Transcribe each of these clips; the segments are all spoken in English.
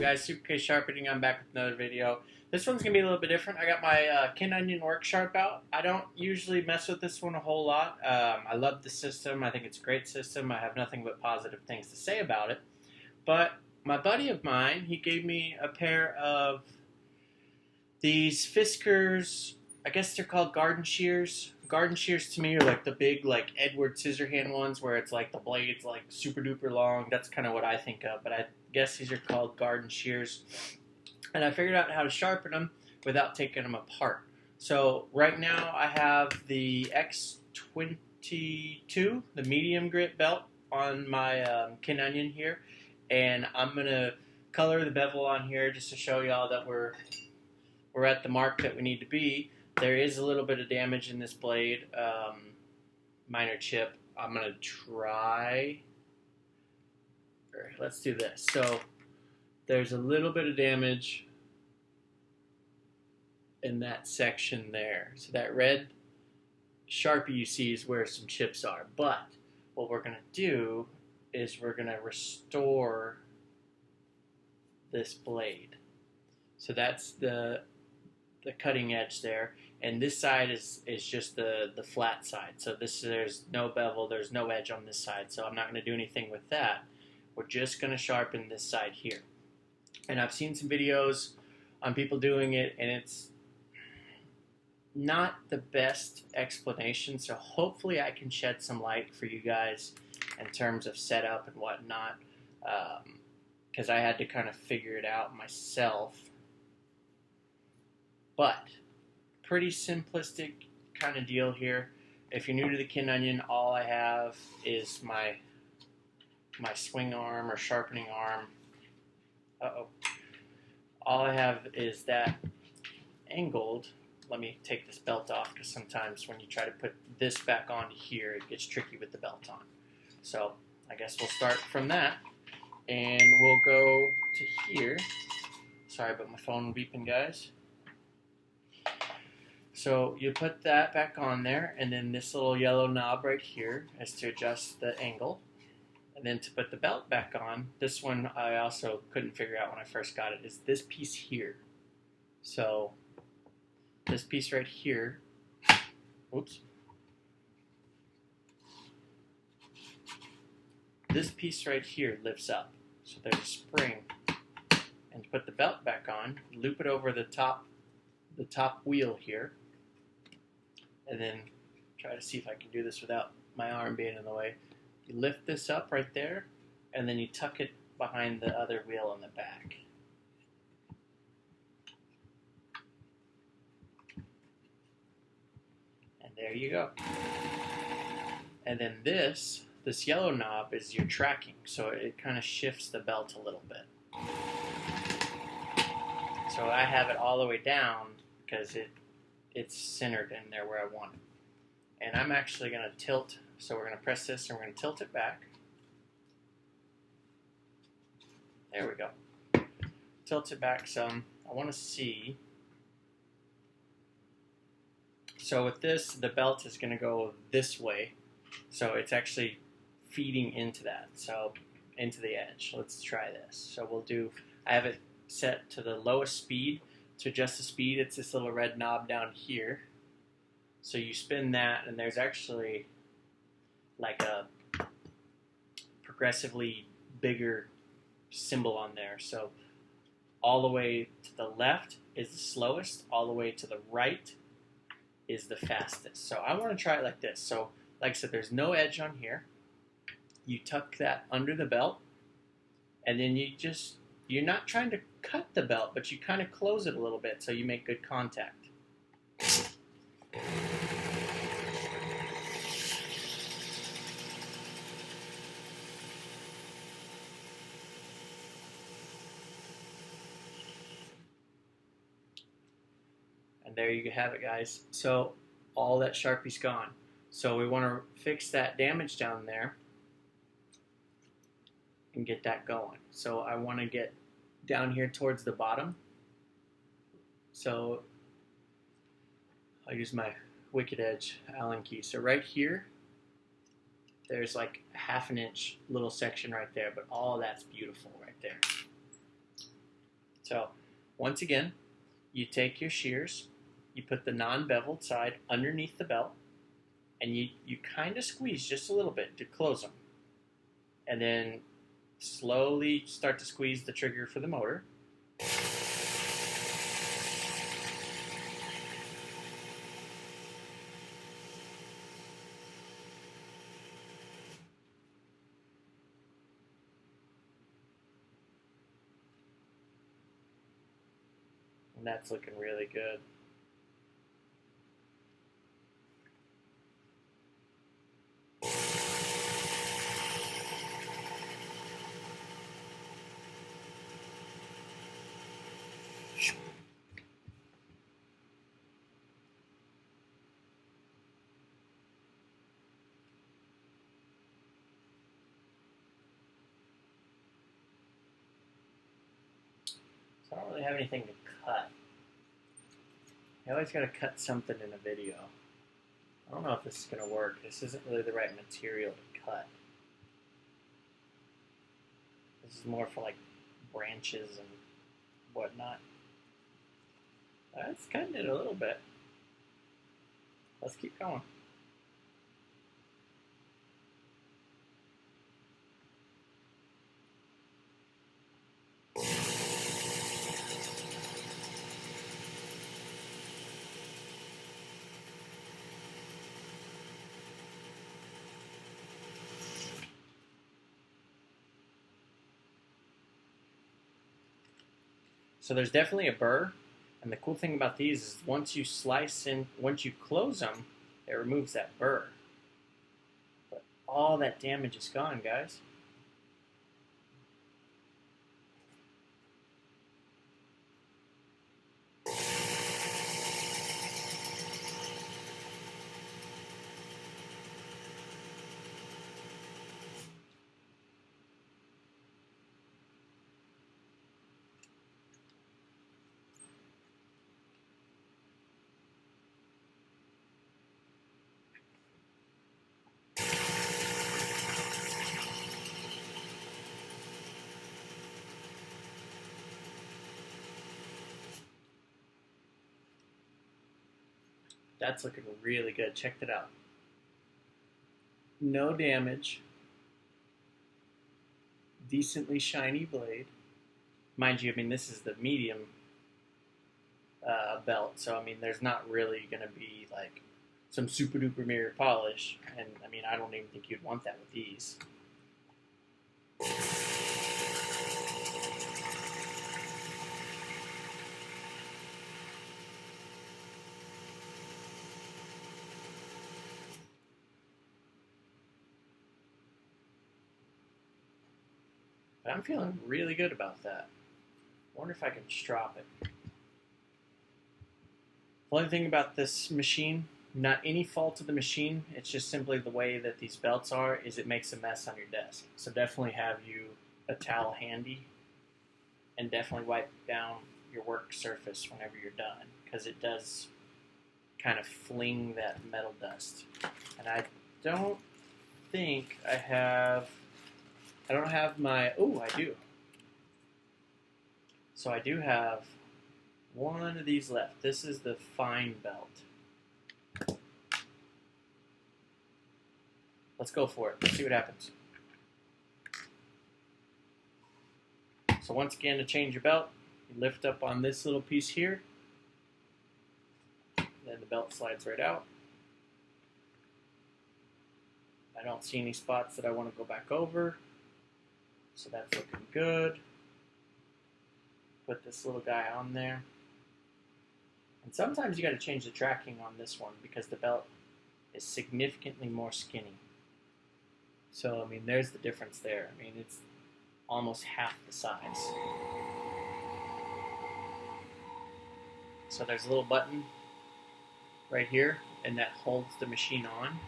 guys? Super K Sharpening. I'm back with another video. This one's going to be a little bit different. I got my Ken Onion Worksharp out. I don't usually mess with this one a whole lot. I love the system. I think it's a great system. I have nothing but positive things to say about it. But my buddy of mine, he gave me a pair of these Fiskars. I guess they're called garden shears. Garden shears to me are like the big, like Edward Scissorhand ones where it's like the blade's like super duper long. That's kind of what I think of, but I guess these are called garden shears. And I figured out how to sharpen them without taking them apart. So right now I have the X22, the medium grit belt on my Ken Onion here, and I'm gonna color the bevel on here just to show y'all that we're at the mark that we need to be. There is a little bit of damage in this blade, minor chip. I'm going to try, let's do this. So there's a little bit of damage in that section there. So that red Sharpie you see is where some chips are. But what we're going to do is we're going to restore this blade. So that's the cutting edge there, and this side is just the flat side. So there's no bevel, there's no edge on this side, so I'm not going to do anything with that. We're just going to sharpen this side here. And I've seen some videos on people doing it, and it's not the best explanation, so hopefully I can shed some light for you guys in terms of setup and whatnot, because I had to kind of figure it out myself. But pretty simplistic kind of deal here. If you're new to the Ken Onion, all I have is my swing arm or sharpening arm. All I have is that angled. Let me take this belt off, because sometimes when you try to put this back onto here, it gets tricky with the belt on. So I guess we'll start from that, and we'll go to here. Sorry about my phone beeping, guys. So you put that back on there, and then this little yellow knob right here is to adjust the angle. And then to put the belt back on, this one I also couldn't figure out when I first got it, is this piece here. So this piece right here, oops. This piece right here lifts up. So there's a spring. And to put the belt back on, loop it over the top wheel here. And then try to see if I can do this without my arm being in the way. You lift this up right there, and then you tuck it behind the other wheel in the back. And there you go. And then this yellow knob is your tracking, so it kind of shifts the belt a little bit. So I have it all the way down because it's centered in there where I want it. And I'm actually going to tilt, so we're going to press this and we're going to tilt it back. There we go. Tilt it back some. I want to see. So with this, the belt is going to go this way. So it's actually feeding into that, so into the edge. Let's try this. So I have it set to the lowest speed. To adjust the speed, it's this little red knob down here. So you spin that, and there's actually like a progressively bigger symbol on there. So all the way to the left is the slowest, all the way to the right is the fastest. So I want to try it like this. So like I said, there's no edge on here. You tuck that under the belt, and then you're not trying to cut the belt, but you kind of close it a little bit so you make good contact. And there you have it, guys. So all that Sharpie's gone. So we want to fix that damage down there and get that going. So I want to get down here towards the bottom. So I'll use my Wicked Edge Allen key. So right here, there's like a 1/2 inch little section right there, but all that's beautiful right there. So once again, you take your shears, you put the non-beveled side underneath the belt, and you kind of squeeze just a little bit to close them. And then slowly start to squeeze the trigger for the motor. And that's looking really good. So I don't really have anything to cut. You always got to cut something in a video. I don't know if this is going to work. This isn't really the right material to cut. This is more for like branches and whatnot. It's cutting it a little bit. Let's keep going. So there's definitely a burr, and the cool thing about these is once you close them, it removes that burr. But all that damage is gone, guys. That's looking really good. Check that out. No damage. Decently shiny blade. Mind you, I mean, this is the medium belt, so I mean, there's not really going to be like some super duper mirror polish, and I mean, I don't even think you'd want that with these. But I'm feeling really good about that. I wonder if I can strop it. The only thing about this machine, not any fault of the machine, it's just simply the way that these belts are, is it makes a mess on your desk. So definitely have you a towel handy, and definitely wipe down your work surface whenever you're done, because it does kind of fling that metal dust. And I don't think I don't have my, oh, I do. So I do have one of these left. This is the fine belt. Let's go for it. Let's see what happens. So once again, to change your belt, you lift up on this little piece here. Then the belt slides right out. I don't see any spots that I want to go back over. So that's looking good. Put this little guy on there. And sometimes you got to change the tracking on this one because the belt is significantly more skinny. So, I mean, there's the difference there. I mean, it's almost half the size. So there's a little button right here, and that holds the machine on.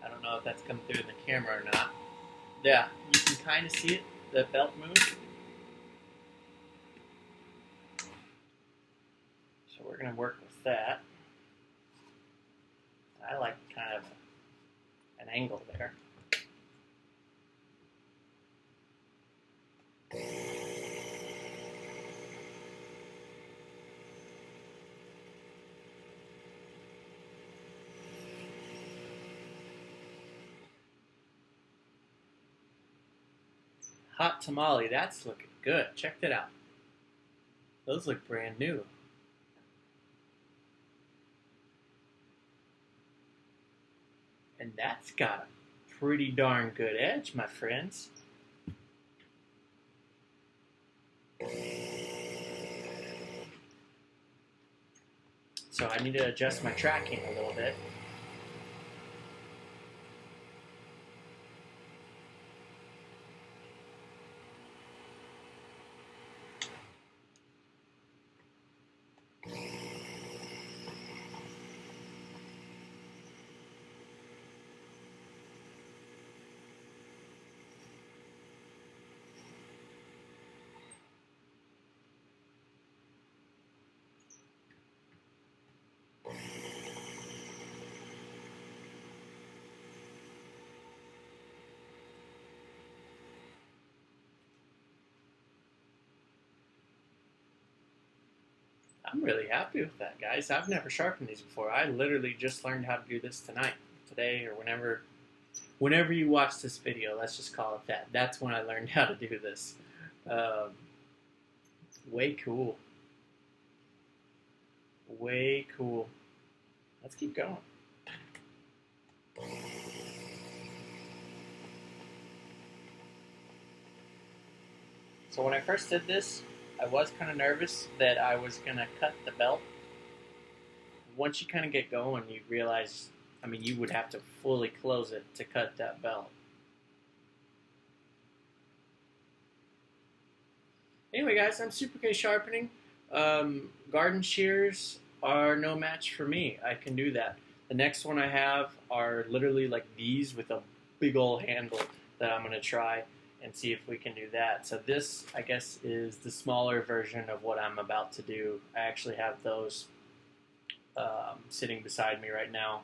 I don't know if that's coming through in the camera or not. Yeah, you can kind of see it, the belt move. So we're going to work with that. I like kind of an angle there. hot tamale. That's looking good. Check that out. Those look brand new. And that's got a pretty darn good edge, my friends. So I need to adjust my tracking a little bit. I'm really happy with that, guys. I've never sharpened these before. I literally just learned how to do this tonight, today, or whenever you watch this video. Let's just call it that. That's when I learned how to do this. Way cool. Way cool. Let's keep going. So when I first did this, I was kind of nervous that I was going to cut the belt. Once you kind of get going, you realize, I mean, you would have to fully close it to cut that belt. Anyway, guys, I'm Super K Sharpening. Garden shears are no match for me. I can do that. The next one I have are literally like these with a big old handle that I'm going to try and see if we can do that. So this, I guess, is the smaller version of what I'm about to do. I actually have those sitting beside me right now.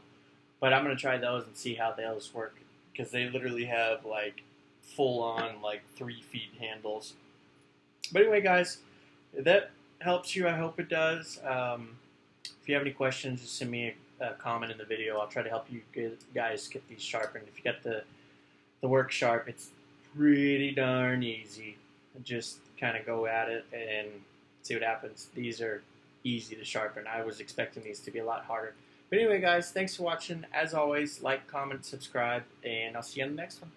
But I'm going to try those and see how those work, because they literally have like full-on like 3 feet handles. But anyway, guys, if that helps you, I hope it does. If you have any questions, just send me a comment in the video. I'll try to help you guys get these sharpened. If you got the Worksharp, it's pretty darn easy. Just kind of go at it and see what happens. These are easy to sharpen. I was expecting these to be a lot harder. But anyway, guys, thanks for watching. As always, like, comment, subscribe, and I'll see you on the next one.